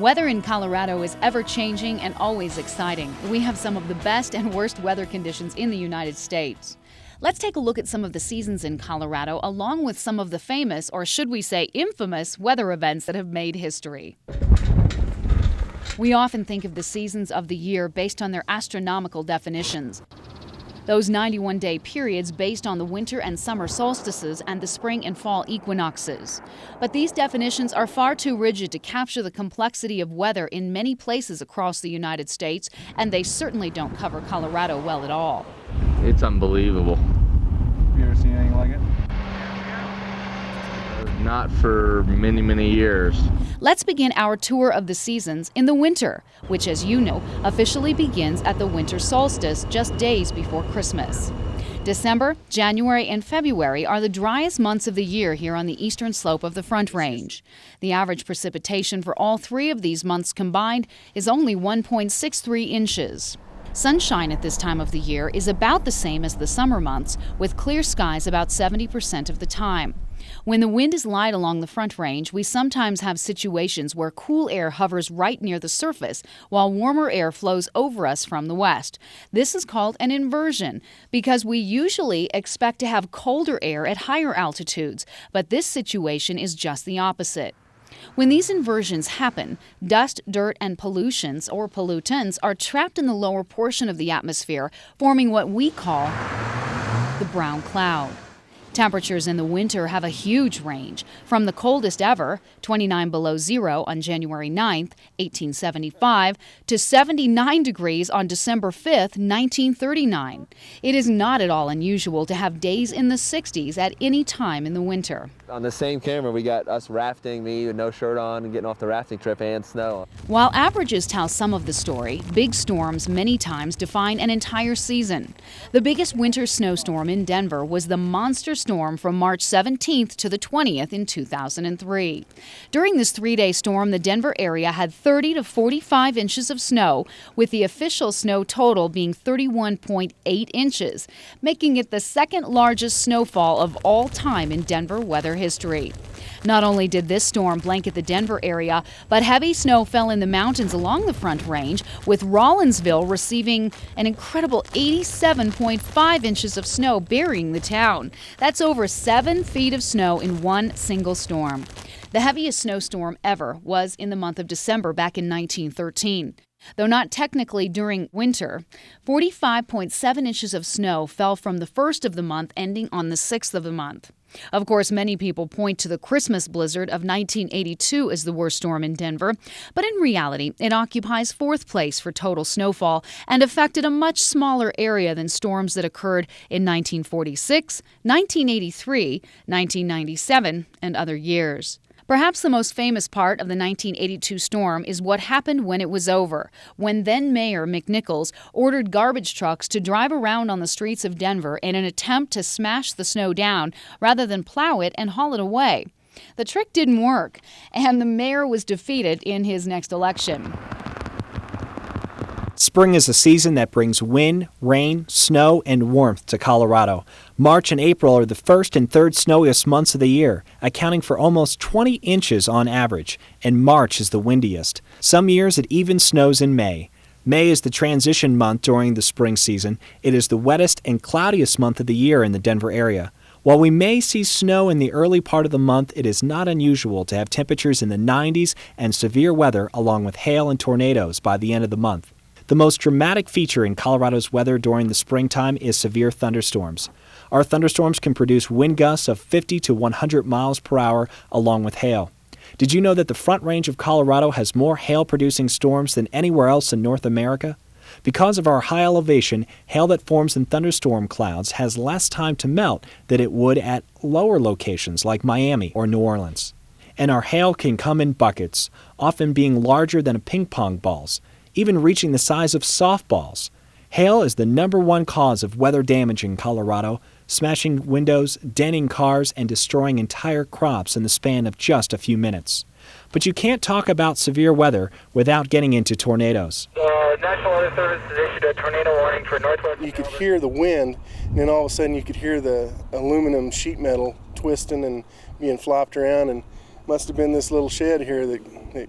Weather in Colorado is ever-changing and always exciting. We have some of the best and worst weather conditions in the United States. Let's take a look at some of the seasons in Colorado, along with some of the famous, or should we say infamous, weather events that have made history. We often think of the seasons of the year based on their astronomical definitions. Those 91-day periods based on the winter and summer solstices and the spring and fall equinoxes. But these definitions are far too rigid to capture the complexity of weather in many places across the United States, and they certainly don't cover Colorado well at all. It's unbelievable. Have you ever seen anything like it? Not for many, many years. Let's begin our tour of the seasons in the winter, which, as you know, officially begins at the winter solstice just days before Christmas. December, January, and February are the driest months of the year here on the eastern slope of the Front Range. The average precipitation for all three of these months combined is only 1.63 inches. Sunshine at this time of the year is about the same as the summer months, with clear skies about 70% of the time. When the wind is light along the Front Range, we sometimes have situations where cool air hovers right near the surface, while warmer air flows over us from the west. This is called an inversion, because we usually expect to have colder air at higher altitudes, but this situation is just the opposite. When these inversions happen, dust, dirt, and pollutions, or pollutants, are trapped in the lower portion of the atmosphere, forming what we call the brown cloud. Temperatures in the winter have a huge range, from the coldest ever, 29 below zero on January 9th, 1875, to 79 degrees on December 5th, 1939. It is not at all unusual to have days in the 60s at any time in the winter. On the same camera, we got us rafting, me with no shirt on, and getting off the rafting trip, and snow. While averages tell some of the story, big storms many times define an entire season. The biggest winter snowstorm in Denver was the monster storm from March 17th to the 20th in 2003. During this three-day storm, the Denver area had 30 to 45 inches of snow, with the official snow total being 31.8 inches, making it the second largest snowfall of all time in Denver weather history. Not only did this storm blanket the Denver area, but heavy snow fell in the mountains along the Front Range, with Rawlinsville receiving an incredible 87.5 inches of snow burying the town. That's over 7 feet of snow in one single storm. The heaviest snowstorm ever was in the month of December back in 1913. Though not technically during winter, 45.7 inches of snow fell from the first of the month ending on the 6th of the month. Of course, many people point to the Christmas blizzard of 1982 as the worst storm in Denver, but in reality, it occupies fourth place for total snowfall and affected a much smaller area than storms that occurred in 1946, 1983, 1997, and other years. Perhaps the most famous part of the 1982 storm is what happened when it was over, when then-Mayor McNichols ordered garbage trucks to drive around on the streets of Denver in an attempt to smash the snow down rather than plow it and haul it away. The trick didn't work, and the mayor was defeated in his next election. Spring is a season that brings wind, rain, snow, and warmth to Colorado. March and April are the first and third snowiest months of the year, accounting for almost 20 inches on average, and March is the windiest. Some years it even snows in May. May is the transition month during the spring season. It is the wettest and cloudiest month of the year in the Denver area. While we may see snow in the early part of the month, it is not unusual to have temperatures in the 90s and severe weather along with hail and tornadoes by the end of the month. The most dramatic feature in Colorado's weather during the springtime is severe thunderstorms. Our thunderstorms can produce wind gusts of 50 to 100 miles per hour along with hail. Did you know that the Front Range of Colorado has more hail-producing storms than anywhere else in North America? Because of our high elevation, hail that forms in thunderstorm clouds has less time to melt than it would at lower locations like Miami or New Orleans. And our hail can come in buckets, often being larger than ping pong balls, even reaching the size of softballs. Hail is the #1 cause of weather damage in Colorado, smashing windows, denting cars, and destroying entire crops in the span of just a few minutes. But you can't talk about severe weather without getting into tornadoes. National Weather Service has issued a tornado warning for northwest. You could hear the wind, and then all of a sudden you could hear the aluminum sheet metal twisting and being flopped around, and must have been this little shed here that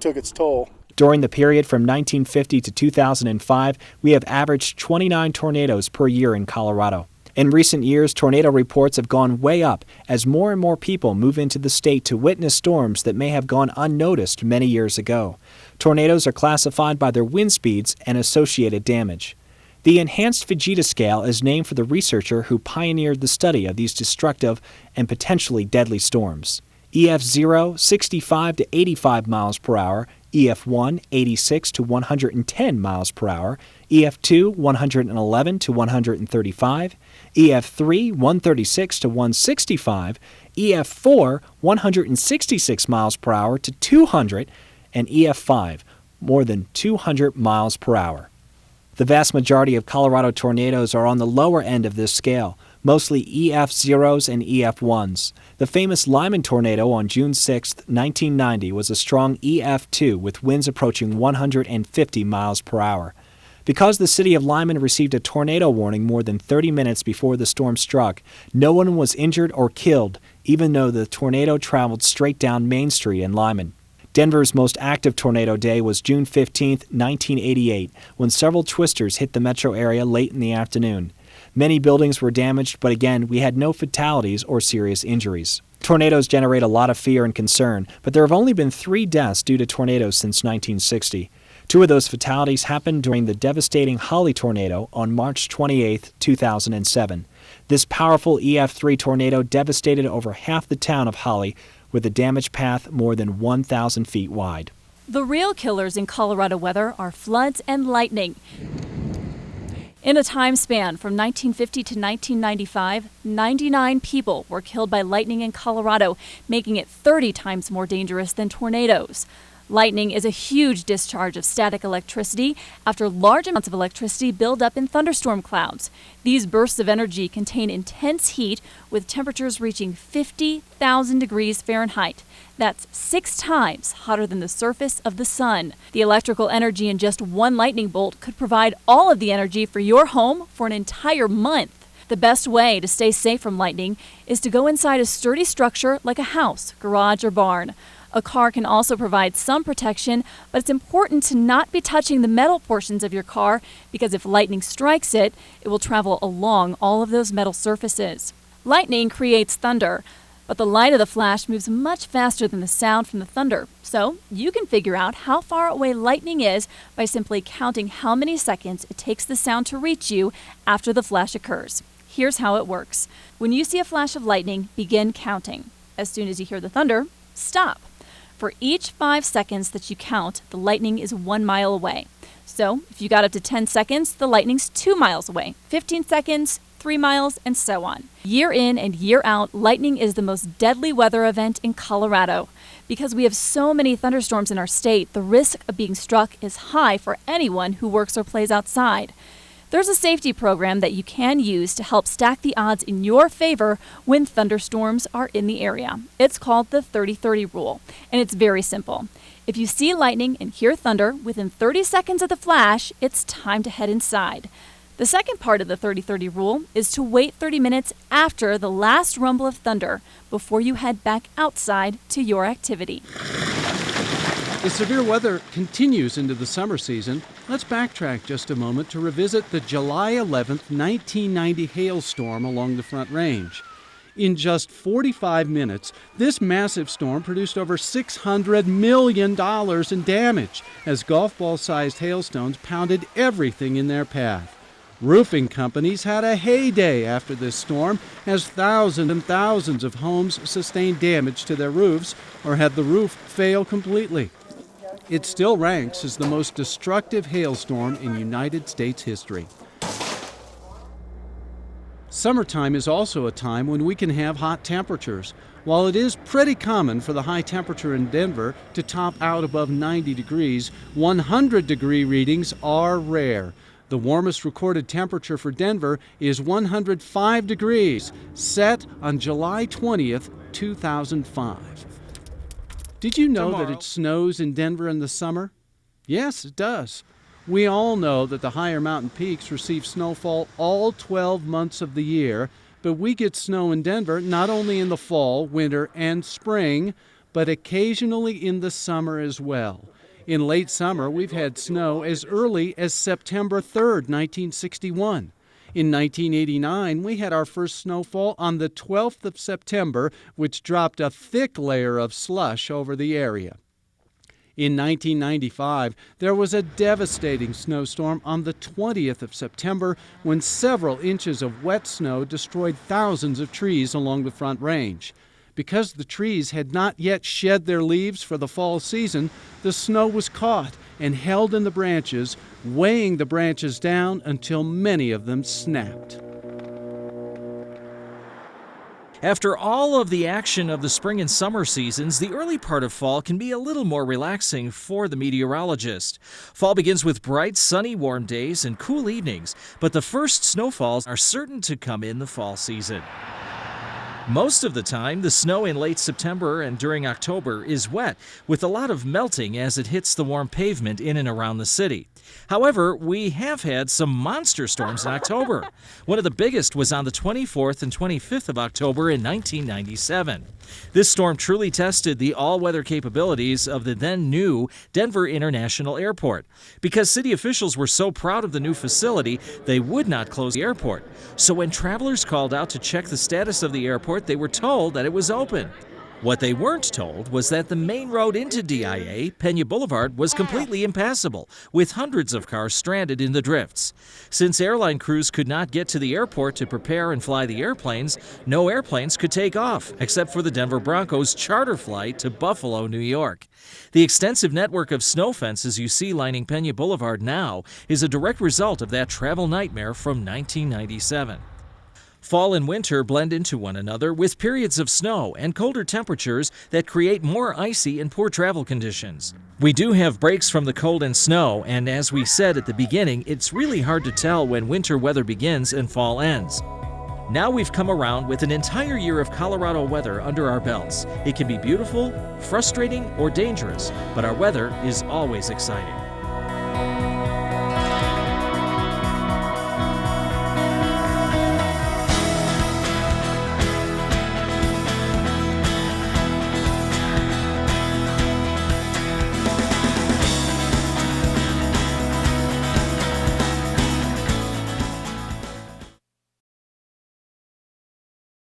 took its toll. During the period from 1950 to 2005, we have averaged 29 tornadoes per year in Colorado. In recent years, tornado reports have gone way up as more and more people move into the state to witness storms that may have gone unnoticed many years ago. Tornadoes are classified by their wind speeds and associated damage. The Enhanced Fujita Scale is named for the researcher who pioneered the study of these destructive and potentially deadly storms. EF0, 65 to 85 miles per hour, EF1, 86 to 110 miles per hour, EF2, 111 to 135, EF3, 136 to 165, EF4, 166 miles per hour to 200, and EF5, more than 200 miles per hour. The vast majority of Colorado tornadoes are on the lower end of this scale, mostly EF0s and EF1s. The famous Lyman tornado on June 6, 1990 was a strong EF2 with winds approaching 150 miles per hour. Because the city of Lyman received a tornado warning more than 30 minutes before the storm struck, no one was injured or killed, even though the tornado traveled straight down Main Street in Lyman. Denver's most active tornado day was June 15, 1988, when several twisters hit the metro area late in the afternoon. Many buildings were damaged, but again, we had no fatalities or serious injuries. Tornadoes generate a lot of fear and concern, but there have only been 3 deaths due to tornadoes since 1960. 2 of those fatalities happened during the devastating Holly tornado on March 28, 2007. This powerful EF3 tornado devastated over half the town of Holly, with a damage path more than 1,000 feet wide. The real killers in Colorado weather are floods and lightning. In a time span from 1950 to 1995, 99 people were killed by lightning in Colorado, making it 30 times more dangerous than tornadoes. Lightning is a huge discharge of static electricity after large amounts of electricity build up in thunderstorm clouds. These bursts of energy contain intense heat with temperatures reaching 50,000 degrees Fahrenheit. That's 6 times hotter than the surface of the sun. The electrical energy in just one lightning bolt could provide all of the energy for your home for an entire month. The best way to stay safe from lightning is to go inside a sturdy structure like a house, garage, or barn. A car can also provide some protection, but it's important to not be touching the metal portions of your car because if lightning strikes it, it will travel along all of those metal surfaces. Lightning creates thunder, but the light of the flash moves much faster than the sound from the thunder. So you can figure out how far away lightning is by simply counting how many seconds it takes the sound to reach you after the flash occurs. Here's how it works. When you see a flash of lightning, begin counting. As soon as you hear the thunder, stop. For each 5 seconds that you count, the lightning is 1 mile away. So if you got up to 10 seconds, the lightning's 2 miles away. 15 seconds, 3 miles, and so on. Year in and year out, lightning is the most deadly weather event in Colorado. Because we have so many thunderstorms in our state, the risk of being struck is high for anyone who works or plays outside. There's a safety program that you can use to help stack the odds in your favor when thunderstorms are in the area. It's called the 30-30 rule, and it's very simple. If you see lightning and hear thunder within 30 seconds of the flash, it's time to head inside. The second part of the 30-30 rule is to wait 30 minutes after the last rumble of thunder before you head back outside to your activity. The severe weather continues into the summer season. Let's backtrack just a moment to revisit the July 11th, 1990 hailstorm along the Front Range. In just 45 minutes, this massive storm produced over $600 million in damage as golf ball-sized hailstones pounded everything in their path. Roofing companies had a heyday after this storm as thousands and thousands of homes sustained damage to their roofs or had the roof fail completely. It still ranks as the most destructive hailstorm in United States history. Summertime is also a time when we can have hot temperatures. While it is pretty common for the high temperature in Denver to top out above 90 degrees, 100-degree readings are rare. The warmest recorded temperature for Denver is 105 degrees, set on July 20th, 2005. Did you know that it snows in Denver in the summer? Yes, it does. We all know that the higher mountain peaks receive snowfall all 12 months of the year, but we get snow in Denver not only in the fall, winter, and spring, but occasionally in the summer as well. In late summer, we've had snow as early as September 3rd, 1961. In 1989, we had our first snowfall on the 12th of September, which dropped a thick layer of slush over the area. In 1995, there was a devastating snowstorm on the 20th of September when several inches of wet snow destroyed thousands of trees along the Front Range. Because the trees had not yet shed their leaves for the fall season, the snow was caught and held in the branches, weighing the branches down until many of them snapped. After all of the action of the spring and summer seasons, the early part of fall can be a little more relaxing for the meteorologist. Fall begins with bright, sunny, warm days and cool evenings, but the first snowfalls are certain to come in the fall season. Most of the time, the snow in late September and during October is wet, with a lot of melting as it hits the warm pavement in and around the city. However, we have had some monster storms in October. One of the biggest was on the 24th and 25th of October in 1997. This storm truly tested the all-weather capabilities of the then new Denver International Airport. Because city officials were so proud of the new facility, they would not close the airport. So when travelers called out to check the status of the airport, they were told that it was open. What they weren't told was that the main road into DIA, Pena Boulevard, was completely impassable, with hundreds of cars stranded in the drifts. Since airline crews could not get to the airport to prepare and fly the airplanes, no airplanes could take off, except for the Denver Broncos charter flight to Buffalo, New York. The extensive network of snow fences you see lining Pena Boulevard now is a direct result of that travel nightmare from 1997. Fall and winter blend into one another with periods of snow and colder temperatures that create more icy and poor travel conditions. We do have breaks from the cold and snow, and as we said at the beginning, it's really hard to tell when winter weather begins and fall ends. Now we've come around with an entire year of Colorado weather under our belts. It can be beautiful, frustrating, or dangerous, but our weather is always exciting.